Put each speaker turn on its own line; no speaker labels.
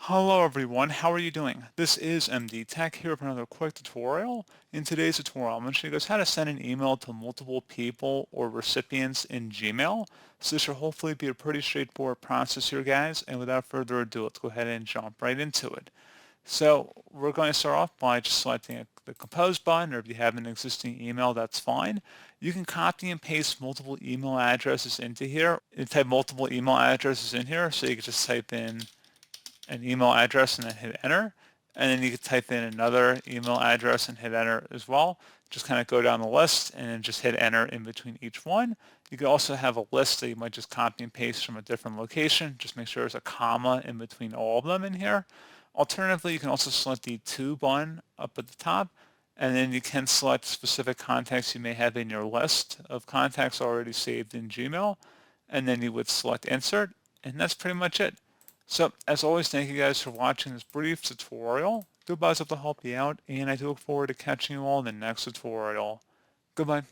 Hello everyone, how are you doing? This is MD Tech here with another quick tutorial. In today's tutorial, I'm going to show you guys how to send an email to multiple people or recipients in Gmail. So this should hopefully be a pretty straightforward process here, guys. And without further ado, let's go ahead and jump right into it. So we're going to start off by just selecting the compose button, or if you have an existing email, that's fine. You can copy and paste multiple email addresses into here and type multiple email addresses in here. So you can just type in an email address and then hit enter. And then you can type in another email address and hit enter as well. Just kind of go down the list and then just hit enter in between each one. You can also have a list that you might just copy and paste from a different location. Just make sure there's a comma in between all of them in here. Alternatively, you can also select the to button up at the top, and then you can select specific contacts you may have in your list of contacts already saved in Gmail, and then you would select insert, and that's pretty much it. So, as always, thank you guys for watching this brief tutorial. Goodbye, hope to help you out, and I do look forward to catching you all in the next tutorial. Goodbye.